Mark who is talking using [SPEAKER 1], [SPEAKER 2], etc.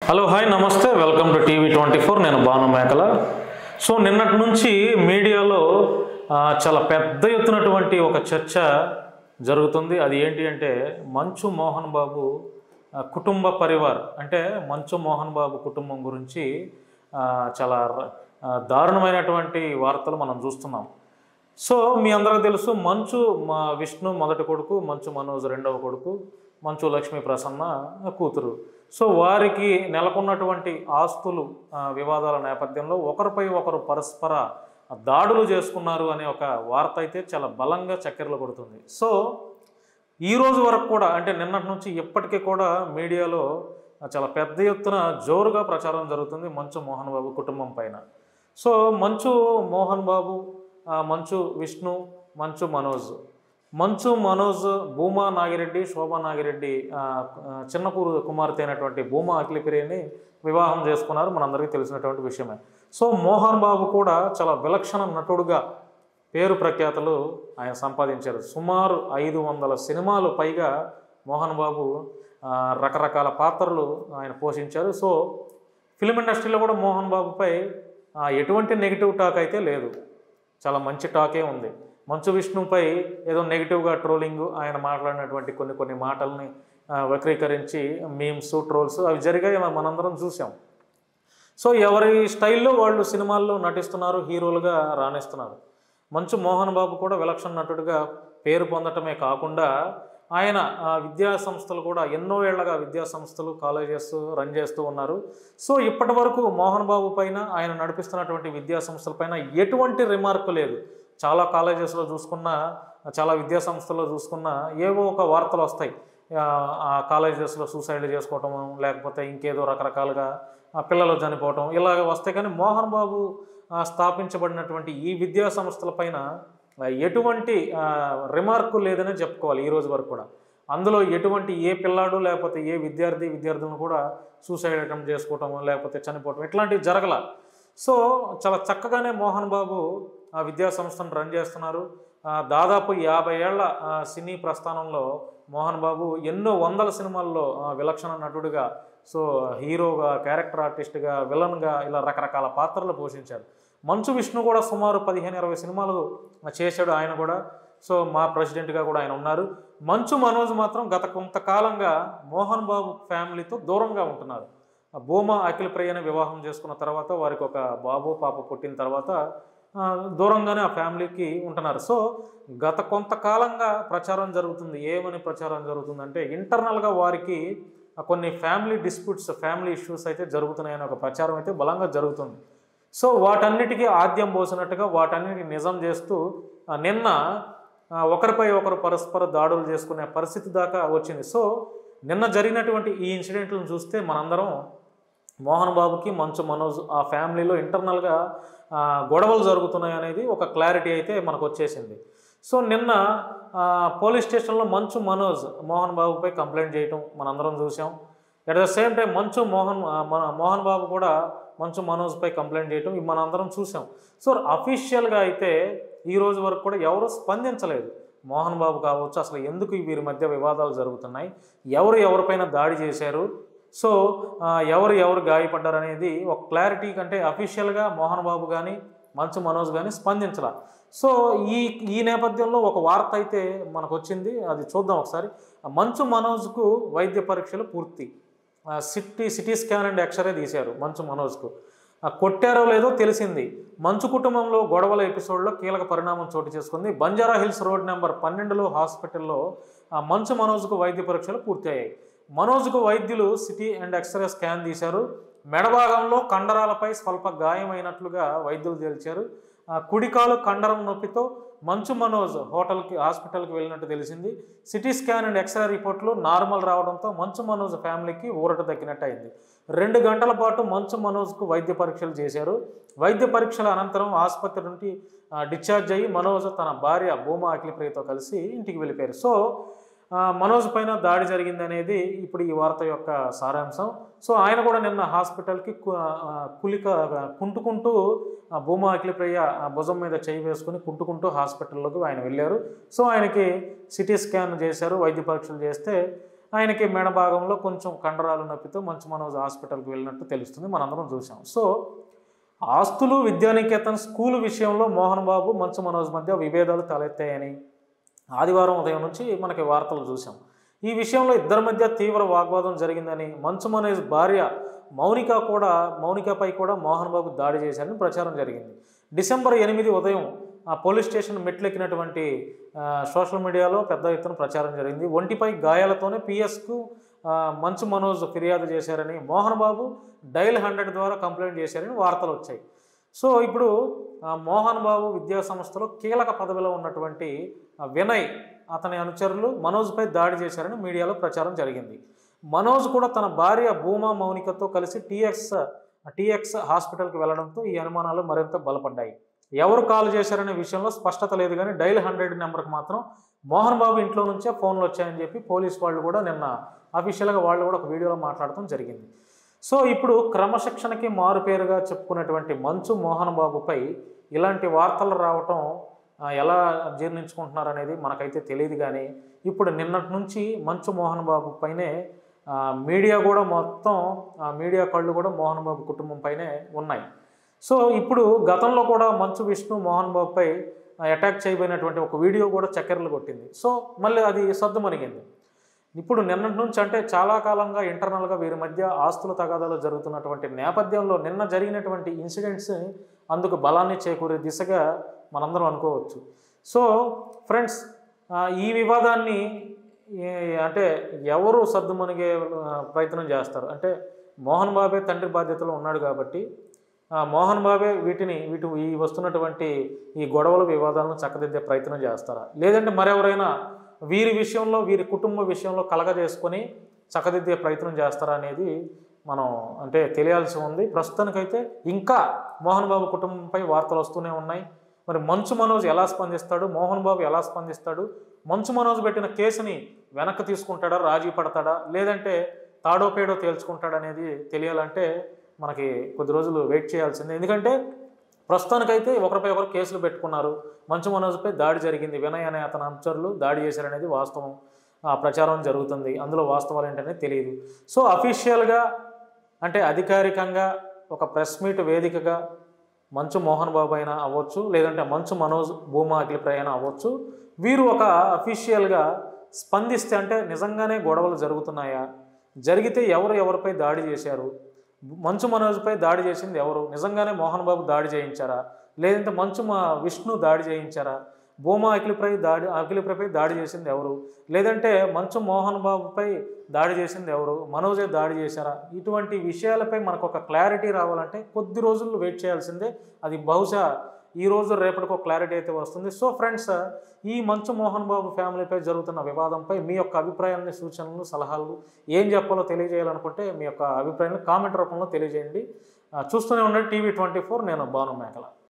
[SPEAKER 1] Hello hi నమస్తే welcome to టీవీ24 నేను భాను మేకల. సో నిన్నటి నుంచి మీడియాలో చాలా పెద్ద ఎత్తునటువంటి ఒక చర్చ జరుగుతుంది. అది ఏంటి అంటే మంచు మోహన్ బాబు కుటుంబ పరివార్ అంటే మంచు మోహన్ బాబు కుటుంబం గురించి చాలా దారుణమైనటువంటి వార్తలు మనం చూస్తున్నాం. సో మీ అందరికీ తెలుసు, మంచు విష్ణు మొదటి కొడుకు, మంచు మనోజ్ రెండవ కొడుకు, మంచు లక్ష్మీ ప్రసన్న కూతురు. సో వారికి నెలకొన్నటువంటి ఆస్తులు వివాదాల నేపథ్యంలో ఒకరిపై ఒకరు పరస్పర దాడులు చేసుకున్నారు అనే ఒక వార్త అయితే చాలా బలంగా చక్కెరలు కొడుతుంది. సో ఈ రోజు వరకు కూడా అంటే నిన్నటి నుంచి ఇప్పటికీ కూడా మీడియాలో చాలా పెద్ద ఎత్తున జోరుగా ప్రచారం జరుగుతుంది మంచు మోహన్ బాబు కుటుంబం పైన. సో మంచు మోహన్ బాబు, మంచు విష్ణు, మంచు మనోజ్ భూమా నాగిరెడ్డి, శోభా నాగిరెడ్డి చిన్న కుమార్తె అయినటువంటి భూమా అఖిలప్రియని వివాహం చేసుకున్నారు, మనందరికీ తెలిసినటువంటి విషయమే. సో మోహన్ బాబు కూడా చాలా విలక్షణ నటుడుగా పేరు ప్రఖ్యాతలు ఆయన సంపాదించారు. సుమారు 500 సినిమాలు పైగా మోహన్ బాబు రకరకాల పాత్రలు ఆయన పోషించారు. సో ఫిల్మ్ ఇండస్ట్రీలో కూడా మోహన్ బాబుపై ఎటువంటి నెగిటివ్ టాక్ అయితే లేదు, చాలా మంచి టాకే ఉంది. మంచు విష్ణుపై ఏదో నెగిటివ్గా ట్రోలింగ్, ఆయన మాట్లాడినటువంటి కొన్ని మాటల్ని వక్రీకరించి మీమ్స్, ట్రోల్స్ అవి జరిగాయి, మనందరం చూసాం. సో ఎవరి స్టైల్లో వాళ్ళు సినిమాల్లో నటిస్తున్నారు, హీరోలుగా రాణిస్తున్నారు. మంచు మోహన్ బాబు కూడా విలక్షణ నటుడిగా పేరు పొందటమే కాకుండా ఆయన విద్యా సంస్థలు కూడా ఎన్నో ఏళ్లగా విద్యా సంస్థలు, కాలేజెస్ రన్ చేస్తూ ఉన్నారు. సో ఇప్పటి వరకు మోహన్ బాబు పైన, ఆయన నడిపిస్తున్నటువంటి విద్యా సంస్థల పైన ఎటువంటి రిమార్క్ లేదు. చాలా కాలేజెస్లో చూసుకున్నా, చాలా విద్యా సంస్థల్లో చూసుకున్నా ఏవో ఒక వార్తలు వస్తాయి, ఆ కాలేజెస్లో సూసైడ్ చేసుకోవటం, లేకపోతే ఇంకేదో రకరకాలుగా పిల్లలు చనిపోవటం, ఇలాగ వస్తాయి. కానీ మోహన్ బాబు స్థాపించబడినటువంటి ఈ విద్యా సంస్థల పైన ఎటువంటి రిమార్కు లేదనే చెప్పుకోవాలి ఈ రోజు వరకు కూడా. అందులో ఎటువంటి ఏ పిల్లాడు లేకపోతే ఏ విద్యార్థులను కూడా సూసైడ్ అటెంప్ట్ చేసుకోవటం లేకపోతే చనిపోవటం ఇట్లాంటివి జరగల. సో చాలా చక్కగానే మోహన్ బాబు ఆ విద్యా సంస్థను రన్ చేస్తున్నారు. దాదాపు 50 ఏళ్ల సినీ ప్రస్థానంలో మోహన్ బాబు ఎన్నో వందల సినిమాల్లో విలక్షణ నటుడిగా, సో హీరోగా, క్యారెక్టర్ ఆర్టిస్ట్గా, విలన్గా ఇలా రకరకాల పాత్రలు పోషించారు. మంచు విష్ణు కూడా సుమారు 15-20 సినిమాలు చేశాడు ఆయన కూడా. సో మా ప్రెసిడెంట్గా కూడా ఆయన ఉన్నారు. మంచు మనోజ్ మాత్రం గత కొంతకాలంగా మోహన్ బాబు ఫ్యామిలీతో దూరంగా ఉంటున్నారు. భూమా అఖిలప్రియని వివాహం చేసుకున్న తర్వాత వారికి ఒక బాబు పాప పుట్టిన తర్వాత దూరంగానే ఆ ఫ్యామిలీకి ఉంటున్నారు. సో గత కొంతకాలంగా ప్రచారం జరుగుతుంది. ఏమని ప్రచారం జరుగుతుందంటే ఇంటర్నల్గా వారికి కొన్ని ఫ్యామిలీ డిస్ప్యూట్స్, ఫ్యామిలీ ఇష్యూస్ అయితే జరుగుతున్నాయని ఒక ప్రచారం అయితే బలంగా జరుగుతుంది. సో వాటన్నిటికీ ఆద్యం పోసినట్టుగా వాటన్నిటికీ నిజం చేస్తూ నిన్న ఒకరిపై ఒకరు పరస్పర దాడులు చేసుకునే పరిస్థితి దాకా వచ్చింది. సో నిన్న జరిగినటువంటి ఈ ఇన్సిడెంట్లను చూస్తే మనందరం మోహన్ బాబుకి, మంచు మనోజ్ ఆ ఫ్యామిలీలో ఇంటర్నల్గా గొడవలు జరుగుతున్నాయి అనేది ఒక క్లారిటీ అయితే మనకు వచ్చేసింది. సో నిన్న పోలీస్ స్టేషన్లో మంచు మనోజ్ మోహన్ బాబుపై కంప్లైంట్ చేయటం మనందరం చూసాం. At the same time Mohan Babu కూడా మంచు మనోజ్పై కంప్లైంట్ చేయటం మనందరం చూసాం. సో అఫీషియల్గా అయితే ఈ రోజు వరకు కూడా ఎవరు స్పందించలేదు. మోహన్ బాబు కావచ్చు, అసలు ఎందుకు వీరి మధ్య వివాదాలు జరుగుతున్నాయి, ఎవరిపైన దాడి చేశారు, సో ఎవరు గాయపడ్డారు అనేది ఒక క్లారిటీ కంటే అఫీషియల్గా మోహన్ బాబు కానీ మంచు మనోజ్ కానీ స్పందించాల. సో ఈ నేపథ్యంలో ఒక వార్త అయితే మనకు వచ్చింది, అది చూద్దాం ఒకసారి. మంచు మనోజ్కు వైద్య పరీక్షలు పూర్తి, సిటీ స్కాన్ అండ్ ఎక్స్రే తీశారు మంచు మనోజ్కు. కొట్టారో లేదో తెలిసింది. మంచు కుటుంబంలో గొడవల ఎపిసోడ్లో కీలక పరిణామం చోటు చేసుకుంది. బంజారా హిల్స్ రోడ్ నెంబర్ 12లో హాస్పిటల్లో మంచు మనోజ్కు వైద్య పరీక్షలు పూర్తయ్యాయి. మనోజ్కు వైద్యులు సిటీ అండ్ ఎక్స్రే స్కాన్ తీశారు. మెడభాగంలో కండరాలపై స్వల్ప గాయమైనట్లుగా వైద్యులు తేల్చారు. కుడికాలు కండరం నొప్పితో మంచు మనోజ్ హాస్పిటల్కి వెళ్ళినట్టు తెలిసింది. సిటీ స్కాన్ అండ్ ఎక్స్రే రిపోర్ట్లు నార్మల్ రావడంతో మంచు మనోజ్ ఫ్యామిలీకి ఊరట దక్కినట్టు అయింది. 2 గంటల పాటు మంచు మనోజ్కు వైద్య పరీక్షలు చేశారు. వైద్య పరీక్షల అనంతరం ఆసుపత్రి నుండి డిశ్చార్జ్ అయ్యి మనోజ్ తన భార్య భూమా అఖిలప్రియతో కలిసి ఇంటికి వెళ్ళిపోయారు. సో మనోజ్ పైన దాడి జరిగింది అనేది ఇప్పుడు ఈ వార్త యొక్క సారాంశం. సో ఆయన కూడా నిన్న హాస్పిటల్కి కుంటుకుంటూ భూమా అఖిలప్రియ భుజం మీద చేయి వేసుకుని కుంటుకుంటూ హాస్పిటల్లోకి ఆయన వెళ్ళారు. సో ఆయనకి సిటీ స్కాన్ చేశారు, వైద్య పరీక్షలు చేస్తే ఆయనకి మెడ భాగంలో కొంచెం కండరాలు నొప్పితో మంచు మనోజ్ హాస్పిటల్కి వెళ్ళినట్టు తెలుస్తుంది, మనందరం చూసాం. సో ఆస్తులు, విద్యానికేతన్ స్కూల్ విషయంలో మోహన్ బాబు, మంచు మనోజ్ మధ్య విభేదాలు తలెత్తాయని ఆదివారం ఉదయం నుంచి మనకి వార్తలు చూసాం. ఈ విషయంలో ఇద్దరి మధ్య తీవ్ర వాగ్వాదం జరిగిందని, మంచు మనోజ్ భార్య మౌనికపై కూడా మోహన్ బాబు దాడి చేశారని ప్రచారం జరిగింది. డిసెంబర్ 8 ఉదయం ఆ పోలీస్ స్టేషన్ మెట్లెక్కినటువంటి సోషల్ మీడియాలో పెద్ద ఎత్తున ప్రచారం జరిగింది. ఒంటిపై గాయాలతోనే పిఎస్కు మంచు మనోజ్ ఫిర్యాదు చేశారని, మోహన్ బాబు డైల్ 100 ద్వారా కంప్లైంట్ చేశారని వార్తలు వచ్చాయి. సో ఇప్పుడు మోహన్ బాబు విద్యా సంస్థలో కీలక పదవిలో ఉన్నటువంటి వినయ్, అతని అనుచరులు మనోజ్పై దాడి చేశారని మీడియాలో ప్రచారం జరిగింది. మనోజ్ కూడా తన భార్య భూమా మౌనికతో కలిసి టీఎక్స్ హాస్పిటల్కి వెళ్లడంతో ఈ అనుమానాలు మరింత బలపడ్డాయి. ఎవరు కాల్ చేశారనే విషయంలో స్పష్టత లేదు, కానీ డైల్ 100 నెంబర్కి మాత్రం మోహన్ బాబు ఇంట్లో నుంచే ఫోన్లు వచ్చాయని చెప్పి పోలీస్ వాళ్ళు కూడా నిన్న అఫీషియల్గా వాళ్ళు కూడా ఒక వీడియోలో మాట్లాడటం జరిగింది. సో ఇప్పుడు క్రమశిక్షణకి మారుపేరుగా చెప్పుకున్నటువంటి మంచు మోహన్ బాబుపై ఇలాంటి వార్తలు రావటం ఎలా జీర్ణించుకుంటున్నారు అనేది మనకైతే తెలియదు. కానీ ఇప్పుడు నిన్నటి నుంచి మంచు మోహన్ బాబు పైనే మీడియా కూడా మొత్తం మీడియా కళ్ళు కూడా మోహన్ బాబు కుటుంబం పైనే ఉన్నాయి. సో ఇప్పుడు గతంలో కూడా మంచు విష్ణు మోహన్ బాబుపై అటాక్ చేయబోయినటువంటి ఒక వీడియో కూడా చక్కెరలు కొట్టింది. సో మళ్ళీ అది సద్దుమణిగింది. ఇప్పుడు నిన్నటి నుంచి అంటే చాలా కాలంగా ఇంటర్నల్గా వీరి మధ్య ఆస్తుల తగాదాలు జరుగుతున్నటువంటి నేపథ్యంలో నిన్న జరిగినటువంటి ఇన్సిడెంట్స్ అందుకు బలాన్ని చేకూరే దిశగా మనందరం అనుకోవచ్చు. సో ఫ్రెండ్స్, ఈ వివాదాన్ని అంటే ఎవరు సర్దుమణిగే ప్రయత్నం చేస్తారు అంటే మోహన్ బాబే తండ్రి బాధ్యతలో ఉన్నాడు కాబట్టి మోహన్ బాబే ఈ వస్తున్నటువంటి ఈ గొడవల వివాదాలను చక్కదిద్దే ప్రయత్నం చేస్తారా, లేదంటే మరెవరైనా వీరి కుటుంబ విషయంలో కలగజేసుకొని చక్కదిద్దే ప్రయత్నం చేస్తారా అనేది మనం అంటే తెలియాల్సి ఉంది. ప్రస్తుతానికైతే ఇంకా మోహన్ బాబు కుటుంబంపై వార్తలు వస్తూనే ఉన్నాయి. మరి మంచు మనోజ్ ఎలా స్పందిస్తాడు, మోహన్ బాబు ఎలా స్పందిస్తాడు, మంచు మనోజ్ పెట్టిన కేసుని వెనక్కి తీసుకుంటాడా, రాజీ పడతాడా, లేదంటే తాడో పేడో తేల్చుకుంటాడా అనేది తెలియాలంటే మనకి కొద్ది రోజులు వెయిట్ చేయాల్సిందే. ఎందుకంటే ప్రస్తుతానికైతే ఒకరిపై ఒకరు కేసులు పెట్టుకున్నారు. మంచు మనోజ్పై దాడి జరిగింది, వినయ్ అనే అతని అనుచరులు దాడి చేశారనేది వాస్తవం, ప్రచారం జరుగుతుంది. అందులో వాస్తవాలు ఏంటనే తెలియదు. సో అఫీషియల్గా అంటే అధికారికంగా ఒక ప్రెస్ మీట్ వేదికగా మంచు మోహన్ బాబు అయినా అవ్వచ్చు, లేదంటే మంచు మనోజ్ భూమా అఖిలప్రియ అయినా అవ్వచ్చు, వీరు ఒక అఫీషియల్గా స్పందిస్తే అంటే నిజంగానే గొడవలు జరుగుతున్నాయా, జరిగితే ఎవరిపై దాడి చేశారు, మంచు మనోజ్పై దాడి చేసింది ఎవరు, నిజంగానే మోహన్ బాబు దాడి చేయించారా, లేదంటే విష్ణు దాడి చేయించారా, భూమా అఖిలప్రియపై దాడి చేసింది ఎవరు, లేదంటే మంచు మోహన్ బాబుపై దాడి చేసింది ఎవరు, మనోజే దాడి చేశారా, ఇటువంటి విషయాలపై మనకు ఒక క్లారిటీ రావాలంటే కొద్ది రోజులు వెయిట్ చేయాల్సిందే. అది బహుశా ఈ రోజు రేపటికి ఒక క్లారిటీ అయితే వస్తుంది. సో ఫ్రెండ్స్, ఈ మంచు మోహన్ బాబు ఫ్యామిలీపై జరుగుతున్న వివాదంపై మీ యొక్క అభిప్రాయాన్ని, సూచనలు, సలహాలు ఏం చెప్పాలో తెలియజేయాలనుకుంటే మీ యొక్క అభిప్రాయాన్ని కామెంట్ రూపంలో తెలియజేయండి. చూస్తూనే ఉండండి TV 24. నేను భాను మేకల.